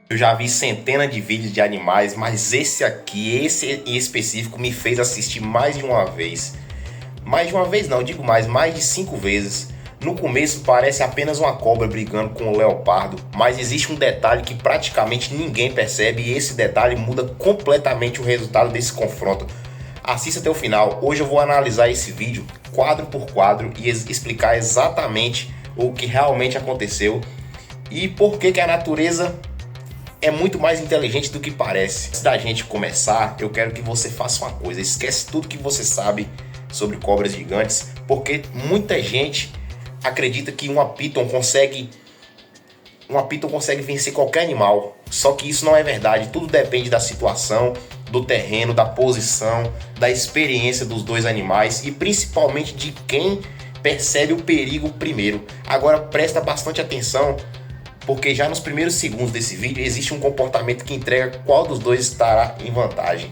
Eu já vi centenas de vídeos de animais, mas esse em específico, me fez assistir mais de uma vez. Mais de uma vez não, digo mais de 5 vezes. No começo parece apenas uma cobra brigando com o leopardo, mas existe um detalhe que praticamente ninguém percebe e esse detalhe muda completamente o resultado desse confronto. Assista até o final, hoje eu vou analisar esse vídeo quadro por quadro e explicar exatamente o que realmente aconteceu e por que a natureza é muito mais inteligente do que parece. Antes da gente começar, eu quero que você faça uma coisa: esquece tudo que você sabe sobre cobras gigantes, porque muita gente acredita que uma piton consegue vencer qualquer animal. Só que isso não é verdade. Tudo depende da situação, do terreno, da posição, da experiência dos dois animais e principalmente de quem percebe o perigo primeiro. Agora presta bastante atenção, porque já nos primeiros segundos desse vídeo existe um comportamento que entrega qual dos dois estará em vantagem.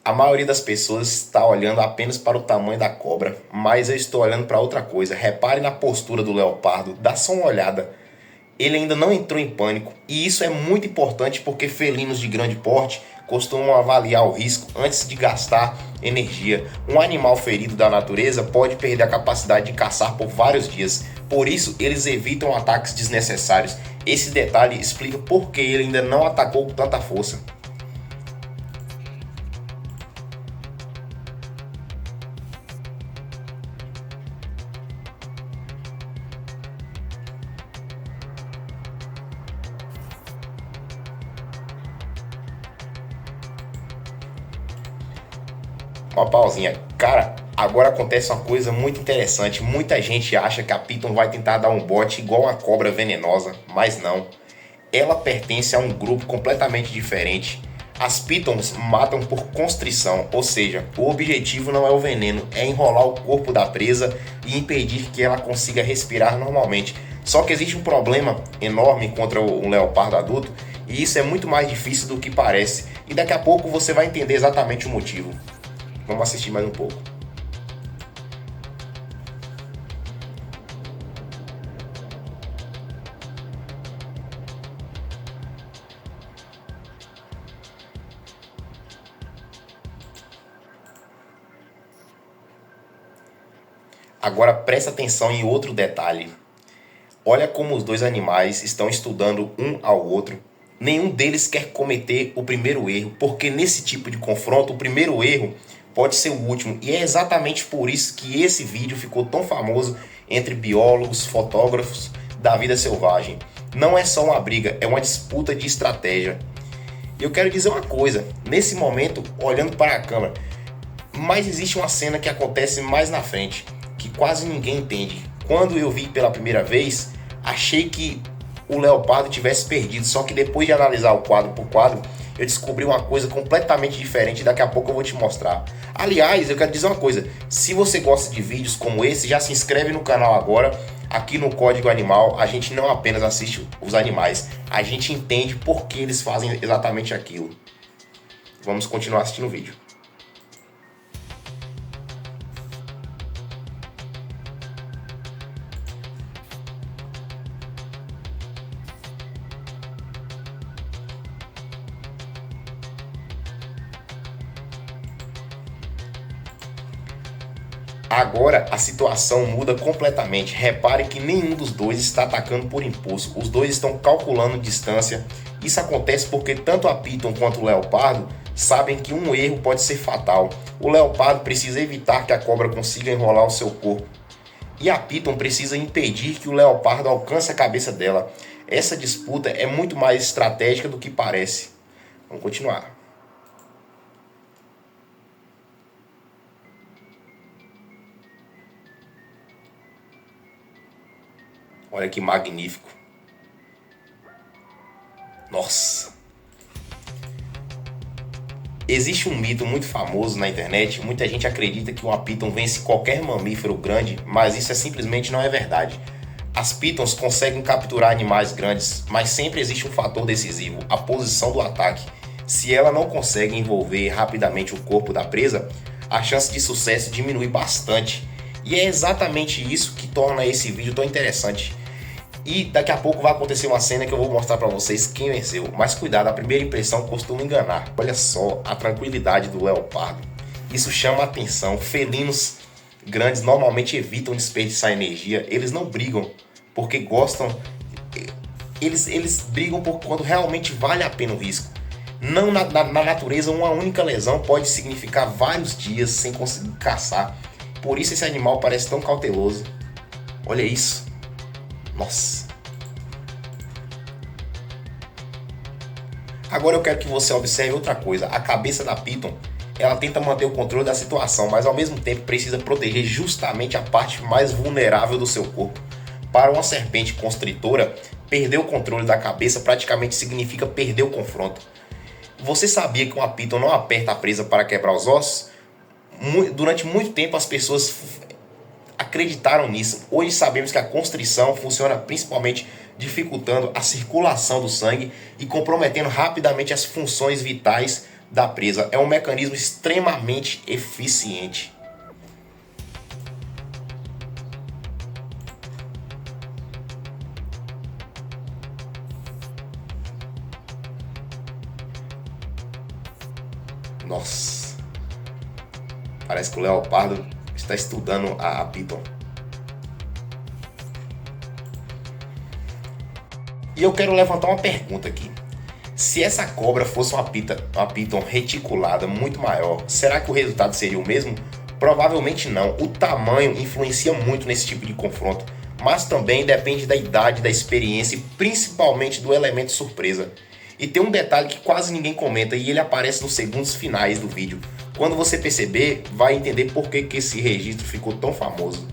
A maioria das pessoas está olhando apenas para o tamanho da cobra, mas eu estou olhando para outra coisa. Repare na postura do leopardo, dá só uma olhada. Ele ainda não entrou em pânico, e isso é muito importante porque felinos de grande porte costumam avaliar o risco antes de gastar energia. Um animal ferido da natureza pode perder a capacidade de caçar por vários dias, por isso eles evitam ataques desnecessários. Esse detalhe explica por que ele ainda não atacou com tanta força. Uma pausinha. Cara, agora acontece uma coisa muito interessante. Muita gente acha que a Piton vai tentar dar um bote igual uma cobra venenosa, mas não. Ela pertence a um grupo completamente diferente. As Pitons matam por constrição, ou seja, o objetivo não é o veneno, é enrolar o corpo da presa e impedir que ela consiga respirar normalmente. Só que existe um problema enorme contra um leopardo adulto e isso é muito mais difícil do que parece. E daqui a pouco você vai entender exatamente o motivo. Vamos assistir mais um pouco. Agora presta atenção em outro detalhe. Olha como os dois animais estão estudando um ao outro. Nenhum deles quer cometer o primeiro erro, porque nesse tipo de confronto o primeiro erro pode ser o último. E é exatamente por isso que esse vídeo ficou tão famoso entre biólogos, fotógrafos da vida selvagem. Não é só uma briga, é uma disputa de estratégia. E eu quero dizer uma coisa, nesse momento, olhando para a câmera, mas existe uma cena que acontece mais na frente, que quase ninguém entende. Quando eu vi pela primeira vez, achei que o leopardo tivesse perdido, só que depois de analisar o quadro por quadro, eu descobri uma coisa completamente diferente, daqui a pouco eu vou te mostrar. Aliás, eu quero dizer uma coisa, se você gosta de vídeos como esse, já se inscreve no canal agora. Aqui no Código Animal, a gente não apenas assiste os animais, a gente entende por que eles fazem exatamente aquilo. Vamos continuar assistindo o vídeo. Agora a situação muda completamente. Repare que nenhum dos dois está atacando por impulso. Os dois estão calculando distância. Isso acontece porque tanto a Piton quanto o leopardo sabem que um erro pode ser fatal. O leopardo precisa evitar que a cobra consiga enrolar o seu corpo. E a Piton precisa impedir que o leopardo alcance a cabeça dela. Essa disputa é muito mais estratégica do que parece. Vamos continuar. Olha que magnífico. Nossa. Existe um mito muito famoso na internet, muita gente acredita que uma Python vence qualquer mamífero grande, mas isso simplesmente não é verdade. As Pythons conseguem capturar animais grandes, mas sempre existe um fator decisivo, a posição do ataque. Se ela não consegue envolver rapidamente o corpo da presa, a chance de sucesso diminui bastante. E é exatamente isso que torna esse vídeo tão interessante. E daqui a pouco vai acontecer uma cena que eu vou mostrar pra vocês quem venceu. Mas cuidado, a primeira impressão costuma enganar. Olha só a tranquilidade do leopardo. Isso chama a atenção. Felinos grandes normalmente evitam desperdiçar energia. Eles não brigam porque gostam. Eles brigam por quando realmente vale a pena o risco. Não na natureza, uma única lesão pode significar vários dias sem conseguir caçar. Por isso esse animal parece tão cauteloso. Olha isso. Nossa. Agora eu quero que você observe outra coisa. A cabeça da Python, ela tenta manter o controle da situação, mas ao mesmo tempo precisa proteger justamente a parte mais vulnerável do seu corpo. Para uma serpente constritora, perder o controle da cabeça praticamente significa perder o confronto. Você sabia que uma Python não aperta a presa para quebrar os ossos? Durante muito tempo as pessoas acreditaram nisso. Hoje sabemos que a constrição funciona principalmente dificultando a circulação do sangue e comprometendo rapidamente as funções vitais da presa. É um mecanismo extremamente eficiente. Nossa, parece que o leopardo está estudando a Python. E eu quero levantar uma pergunta aqui. Se essa cobra fosse uma Python reticulada muito maior, será que o resultado seria o mesmo? Provavelmente não. O tamanho influencia muito nesse tipo de confronto, mas também depende da idade, da experiência e principalmente do elemento surpresa. E tem um detalhe que quase ninguém comenta e ele aparece nos segundos finais do vídeo. Quando você perceber, vai entender por que esse registro ficou tão famoso.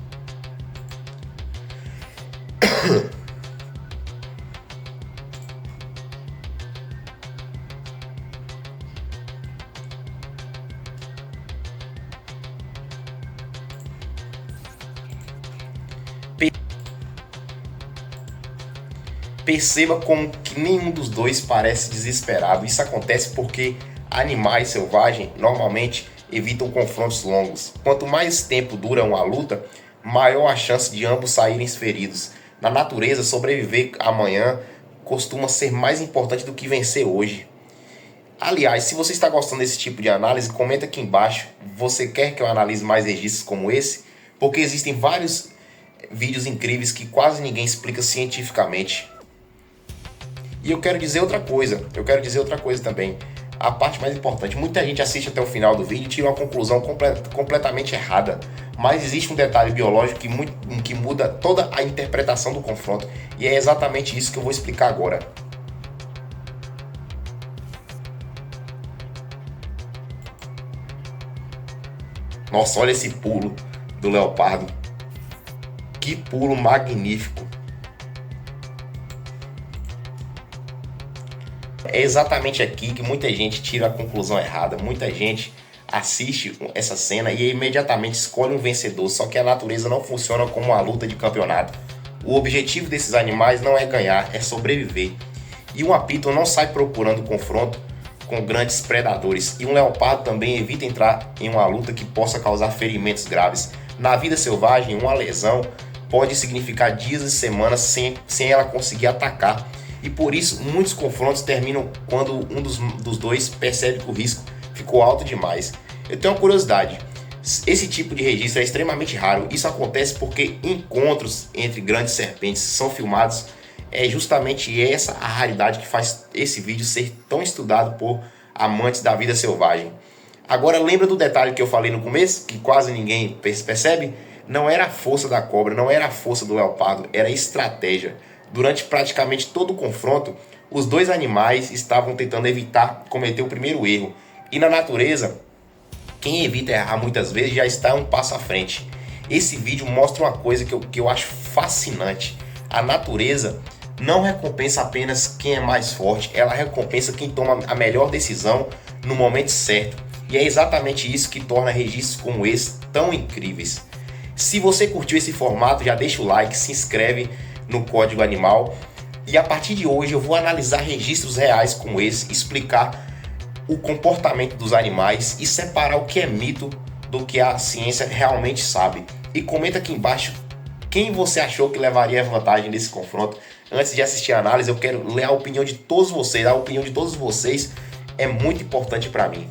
Perceba como que nenhum dos dois parece desesperado. Isso acontece porque animais selvagens normalmente evitam confrontos longos. Quanto mais tempo dura uma luta, maior a chance de ambos saírem feridos. Na natureza, sobreviver amanhã costuma ser mais importante do que vencer hoje. Aliás, se você está gostando desse tipo de análise, comenta aqui embaixo. Você quer que eu analise mais registros como esse? Porque existem vários vídeos incríveis que quase ninguém explica cientificamente. E eu quero dizer outra coisa também. A parte mais importante, muita gente assiste até o final do vídeo e tira uma conclusão completamente errada. Mas existe um detalhe biológico que muda toda a interpretação do confronto. E é exatamente isso que eu vou explicar agora. Nossa, olha esse pulo do leopardo. Que pulo magnífico. É exatamente aqui que muita gente tira a conclusão errada. Muita gente assiste essa cena e imediatamente escolhe um vencedor. Só que a natureza não funciona como uma luta de campeonato. O objetivo desses animais não é ganhar, é sobreviver. E uma Python não sai procurando confronto com grandes predadores. E um leopardo também evita entrar em uma luta que possa causar ferimentos graves. Na vida selvagem, uma lesão pode significar dias e semanas sem ela conseguir atacar. E por isso, muitos confrontos terminam quando um dos dois percebe que o risco ficou alto demais. Eu tenho uma curiosidade. Esse tipo de registro é extremamente raro. Isso acontece porque encontros entre grandes serpentes são filmados. É justamente essa a raridade que faz esse vídeo ser tão estudado por amantes da vida selvagem. Agora, lembra do detalhe que eu falei no começo? Que quase ninguém percebe? Não era a força da cobra, não era a força do leopardo, era a estratégia. Durante praticamente todo o confronto, os dois animais estavam tentando evitar cometer o primeiro erro. E na natureza, quem evita errar muitas vezes já está um passo à frente. Esse vídeo mostra uma coisa que eu acho fascinante. A natureza não recompensa apenas quem é mais forte, ela recompensa quem toma a melhor decisão no momento certo. E é exatamente isso que torna registros como esse tão incríveis. Se você curtiu esse formato, já deixa o like, se inscreve no Código Animal. E a partir de hoje eu vou analisar registros reais como esse, explicar o comportamento dos animais e separar o que é mito do que a ciência realmente sabe. E comenta aqui embaixo quem você achou que levaria vantagem nesse confronto. Antes de assistir a análise, eu quero ler a opinião de todos vocês. A opinião de todos vocês é muito importante para mim.